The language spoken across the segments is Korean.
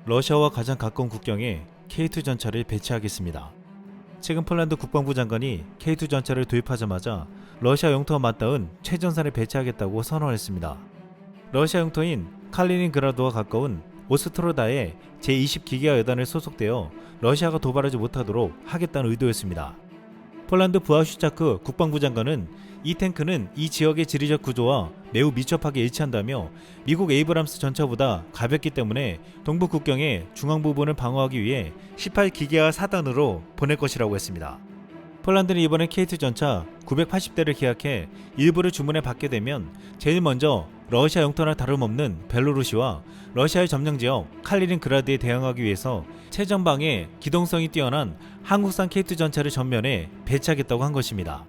러시아와 가장 가까운 국경에 K2 전차를 배치하겠습니다. 최근 폴란드 국방부 장관이 K2 전차를 도입하자마자 러시아 영토와 맞닿은 최전선에 배치하겠다고 선언했습니다. 러시아 영토인 칼리닝그라드와 가까운 오스트로다에 제20기계화 여단에 소속되어 러시아가 도발하지 못하도록 하겠다는 의도였습니다. 폴란드 부하슈차크 국방부 장관은 이 탱크는 이 지역의 지리적 구조와 매우 밀접하게 일치한다며 미국 에이브람스 전차보다 가볍기 때문에 동부 국경의 중앙 부분을 방어하기 위해 18기계화 사단으로 보낼 것이라고 했습니다. 폴란드는 이번에 K2 전차 980대를 계약해 일부를 주문해 받게 되면 제일 먼저 러시아 영토나 다름없는 벨로루시와 러시아의 점령지역 칼리닝그라드에 대항하기 위해서 최전방에 기동성이 뛰어난 한국산 K2 전차를 전면에 배치하겠다고 한 것입니다.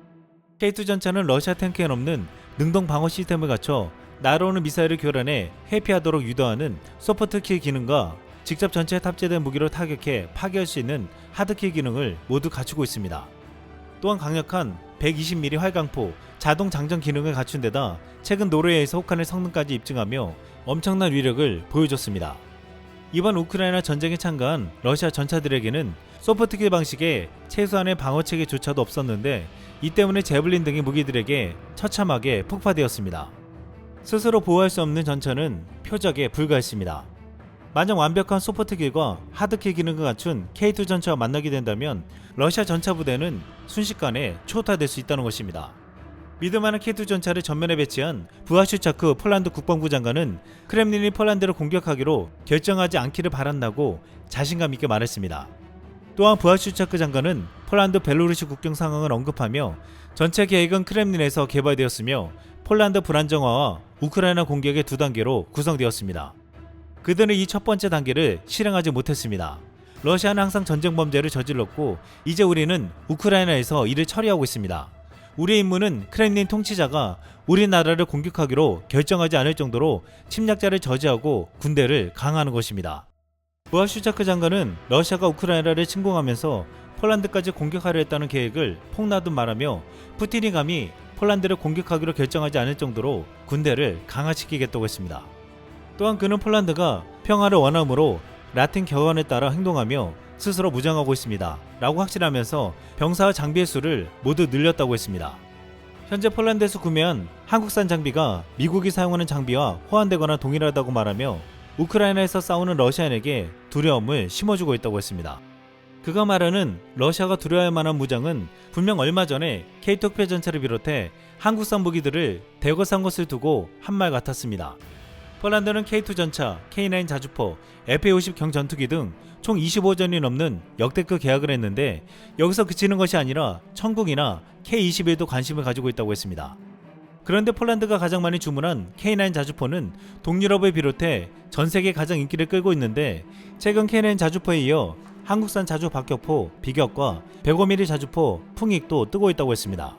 K2 전차는 러시아 탱크에 넘는 능동 방어 시스템을 갖춰 날아오는 미사일을 교란해 회피하도록 유도하는 소프트킬 기능과 직접 전차에 탑재된 무기로 타격해 파괴할 수 있는 하드킬 기능을 모두 갖추고 있습니다. 또한 강력한 120mm 활강포, 자동 장전 기능을 갖춘 데다 최근 노르웨이에서 혹한의 성능까지 입증하며 엄청난 위력을 보여줬습니다. 이번 우크라이나 전쟁에 참가한 러시아 전차들에게는 소프트킬 방식의 최소한의 방어체계조차도 없었는데 이 때문에 제블린 등의 무기들에게 처참하게 폭파되었습니다. 스스로 보호할 수 없는 전차는 표적에 불과했습니다. 만약 완벽한 소프트킬과 하드킬 기능을 갖춘 K2 전차와 만나게 된다면 러시아 전차 부대는 순식간에 초토화될 수 있다는 것입니다. 믿을만한 K2 전차를 전면에 배치한 부하슈차크 폴란드 국방부 장관은 크렘린이 폴란드를 공격하기로 결정하지 않기를 바란다고 자신감 있게 말했습니다. 또한 부하슈차크 장관은 폴란드 벨로루시 국경 상황을 언급하며 전체 계획은 크렘린에서 개발되었으며 폴란드 불안정화와 우크라이나 공격의 두 단계로 구성되었습니다. 그들은 이 첫 번째 단계를 실행하지 못했습니다. 러시아는 항상 전쟁 범죄를 저질렀고 이제 우리는 우크라이나에서 이를 처리하고 있습니다. 우리의 임무는 크렘린 통치자가 우리나라를 공격하기로 결정하지 않을 정도로 침략자를 저지하고 군대를 강화하는 것입니다. 부하슈차크 장관은 러시아가 우크라이나를 침공하면서 폴란드까지 공격하려 했다는 계획을 폭나듯 말하며 푸틴이 감히 폴란드를 공격하기로 결정하지 않을 정도로 군대를 강화시키겠다고 했습니다. 또한 그는 폴란드가 평화를 원하므로 라틴 격언에 따라 행동하며 스스로 무장하고 있습니다 라고 확신하면서 병사와 장비의 수를 모두 늘렸다고 했습니다. 현재 폴란드에서 구매한 한국산 장비가 미국이 사용하는 장비와 호환되거나 동일하다고 말하며 우크라이나에서 싸우는 러시아인에게 두려움을 심어주고 있다고 했습니다. 그가 말하는 러시아가 두려워할 만한 무장은 분명 얼마 전에 K2 표전차를 비롯해 한국산 무기들을 대거 산 것을 두고 한 말 같았습니다. 폴란드는 K2 전차, K9 자주포, FA-50 경전투기 등 총 25전이 넘는 역대급 계약을 했는데 여기서 그치는 것이 아니라 천국이나 K21도 관심을 가지고 있다고 했습니다. 그런데 폴란드가 가장 많이 주문한 K9 자주포는 동유럽을 비롯해 전 세계 가장 인기를 끌고 있는데 최근 K9 자주포에 이어 한국산 자주 박격포, 비격과 105mm 자주포, 풍익도 뜨고 있다고 했습니다.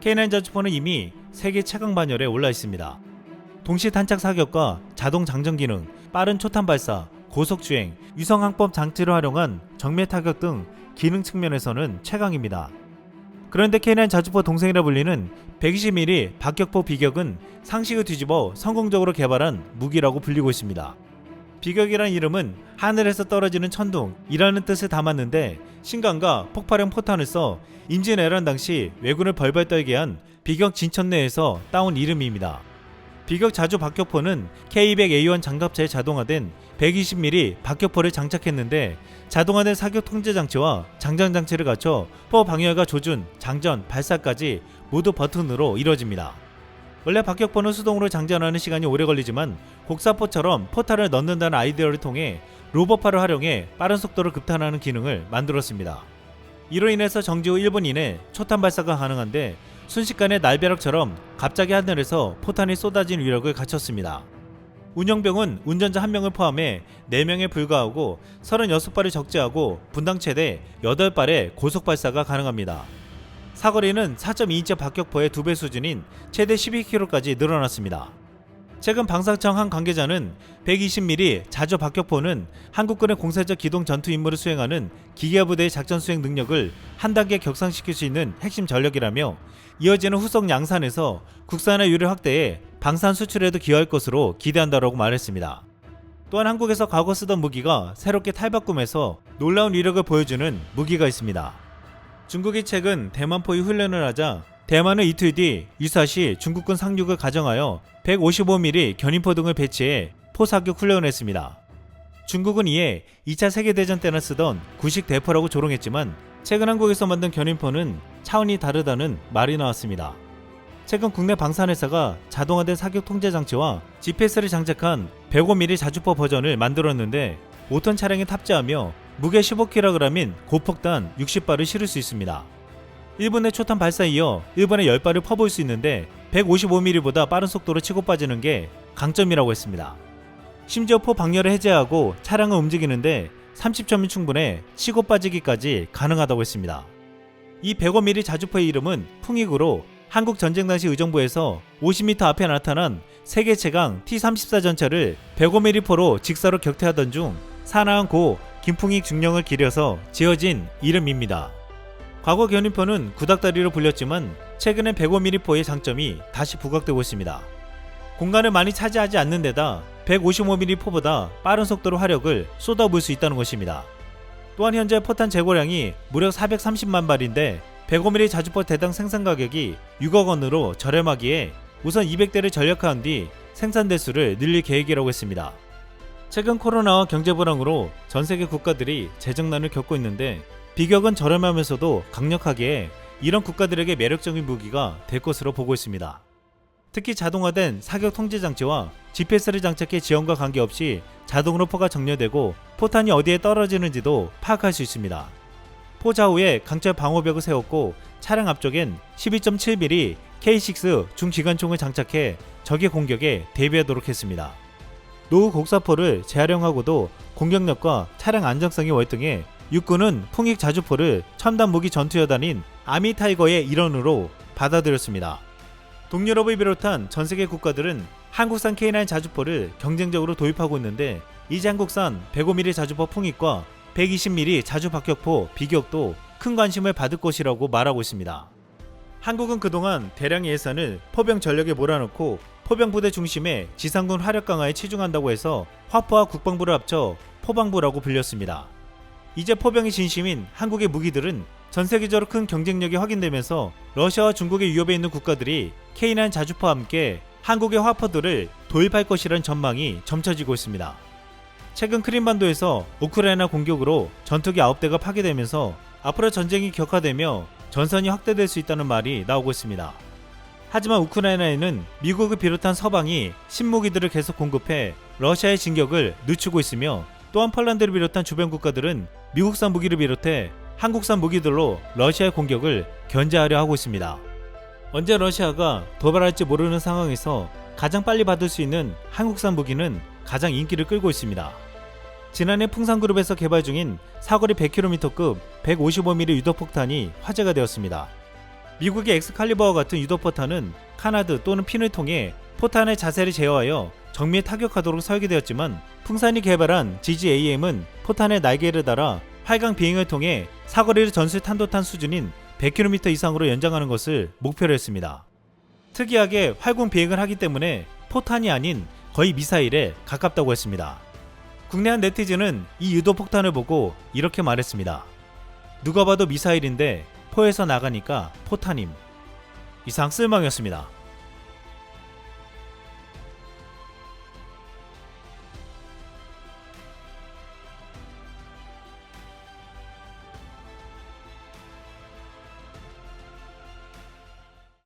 K9 자주포는 이미 세계 최강 반열에 올라 있습니다. 동시 탄착 사격과 자동 장전 기능, 빠른 초탄 발사, 고속 주행, 위성 항법 장치를 활용한 정밀 타격 등 기능 측면에서는 최강입니다. 그런데 K9 자주포 동생이라 불리는 120mm 박격포 비격은 상식을 뒤집어 성공적으로 개발한 무기라고 불리고 있습니다. 비격이란 이름은 하늘에서 떨어지는 천둥이라는 뜻을 담았는데 신관과 폭발형 포탄을 써 임진왜란 당시 왜군을 벌벌 떨게 한 비격 진천내에서 따온 이름입니다. 비격 자주 박격포는 K200A1 장갑차에 자동화된 120mm 박격포를 장착했는데 자동화된 사격 통제 장치와 장전 장치를 갖춰 포 방열과 조준, 장전, 발사까지 모두 버튼으로 이루어집니다. 원래 박격포는 수동으로 장전하는 시간이 오래 걸리지만 곡사포처럼 포탄을 넣는다는 아이디어를 통해 로버파를 활용해 빠른 속도를 급탄하는 기능을 만들었습니다. 이로 인해서 정지 후 1분 이내 초탄 발사가 가능한데 순식간에 날벼락처럼 갑자기 하늘에서 포탄이 쏟아진 위력을 갖췄습니다. 운영병은 운전자 1명을 포함해 4명에 불과하고 36발을 적재하고 분당 최대 8발의 고속 발사가 가능합니다. 사거리는 4.2인치 박격포의 2배 수준인 최대 12km까지 늘어났습니다. 최근 방사청 한 관계자는 120mm 자주 박격포는 한국군의 공세적 기동 전투 임무를 수행하는 기계부대의 작전 수행 능력을 한 단계 격상시킬 수 있는 핵심 전력이라며 이어지는 후속 양산에서 국산화율을 확대해 방산 수출에도 기여할 것으로 기대한다라고 말했습니다. 또한 한국에서 과거 쓰던 무기가 새롭게 탈바꿈해서 놀라운 위력을 보여주는 무기가 있습니다. 중국이 최근 대만포위 훈련을 하자 대만은 이틀 뒤 유사시 중국군 상륙을 가정하여 155mm 견인포 등을 배치해 포사격 훈련을 했습니다. 중국은 이에 2차 세계대전 때나 쓰던 구식 대포라고 조롱했지만 최근 한국에서 만든 견인포는 차원이 다르다는 말이 나왔습니다. 최근 국내 방산회사가 자동화된 사격 통제 장치와 GPS를 장착한 105mm 자주포 버전을 만들었는데 5톤 차량에 탑재하며 무게 15kg인 고폭탄 60발을 실을 수 있습니다. 1분 내 초탄 발사에 이어 1분에 10발을 퍼부을 수 있는데 155mm보다 빠른 속도로 치고 빠지는 게 강점이라고 했습니다. 심지어 포 방열을 해제하고 차량을 움직이는데 30초면 충분해 치고 빠지기까지 가능하다고 했습니다. 이 105mm 자주포의 이름은 풍익으로 한국 전쟁 당시 의정부에서 50m 앞에 나타난 세계 최강 T-34 전차를 105mm 포로 직사로 격퇴하던 중 사나운 고 김풍익 중령을 기려서 지어진 이름입니다. 과거 견인포는 구닥다리로 불렸지만 최근엔 105mm 포의 장점이 다시 부각되고 있습니다. 공간을 많이 차지하지 않는 데다 155mm 포보다 빠른 속도로 화력을 쏟아부을 수 있다는 것입니다. 또한 현재 포탄 재고량이 무려 430만 발인데 105mm 자주포 대당 생산 가격이 6억 원으로 저렴하기에 우선 200대를 전력화한 뒤 생산 대수를 늘릴 계획이라고 했습니다. 최근 코로나와 경제 불황으로 전 세계 국가들이 재정난을 겪고 있는데 비격은 저렴하면서도 강력하기에 이런 국가들에게 매력적인 무기가 될 것으로 보고 있습니다. 특히 자동화된 사격 통제 장치와 GPS를 장착해 지형과 관계없이 자동으로 포가 정렬되고 포탄이 어디에 떨어지는지도 파악할 수 있습니다. 포 좌우에 강철 방호벽을 세웠고 차량 앞쪽엔 12.7mm K6 중기관총을 장착해 적의 공격에 대비하도록 했습니다. 노후 곡사포를 재활용하고도 공격력과 차량 안정성이 월등해 육군은 풍익 자주포를 첨단 무기 전투여단인 아미 타이거의 일원으로 받아들였습니다. 동유럽을 비롯한 전세계 국가들은 한국산 K9 자주포를 경쟁적으로 도입하고 있는데 이제 한국산 105mm 자주포 풍익과 120mm 자주박격포 비격도 큰 관심을 받을 것이라고 말하고 있습니다. 한국은 그동안 대량의 예산을 포병 전력에 몰아넣고 포병 부대 중심의 지상군 화력 강화에 치중한다고 해서 화포와 국방부를 합쳐 포방부라고 불렸습니다. 이제 포병이 진심인 한국의 무기들은 전 세계적으로 큰 경쟁력이 확인되면서 러시아와 중국의 위협에 있는 국가들이 K9 자주포와 함께 한국의 화포들을 도입할 것이라는 전망이 점쳐지고 있습니다. 최근 크림반도에서 우크라이나 공격으로 전투기 9대가 파괴되면서 앞으로 전쟁이 격화되며 전선이 확대될 수 있다는 말이 나오고 있습니다. 하지만 우크라이나에는 미국을 비롯한 서방이 신무기들을 계속 공급해 러시아의 진격을 늦추고 있으며 또한 폴란드를 비롯한 주변 국가들은 미국산 무기를 비롯해 한국산 무기들로 러시아의 공격을 견제하려 하고 있습니다. 언제 러시아가 도발할지 모르는 상황에서 가장 빨리 받을 수 있는 한국산 무기는 가장 인기를 끌고 있습니다. 지난해 풍산그룹에서 개발 중인 사거리 100km급 155mm 유도폭탄이 화제가 되었습니다. 미국의 엑스칼리버와 같은 유도포탄은 카나드 또는 핀을 통해 포탄의 자세를 제어하여 정밀 타격하도록 설계되었지만 풍산이 개발한 GGAM은 포탄의 날개를 달아 활강 비행을 통해 사거리를 전술 탄도탄 수준인 100km 이상으로 연장하는 것을 목표로 했습니다. 특이하게 활공 비행을 하기 때문에 포탄이 아닌 거의 미사일에 가깝다고 했습니다. 국내 한 네티즌은 이 유도폭탄을 보고 이렇게 말했습니다. 누가 봐도 미사일인데 포에서 나가니까 포탄임. 이상 쓸망이었습니다.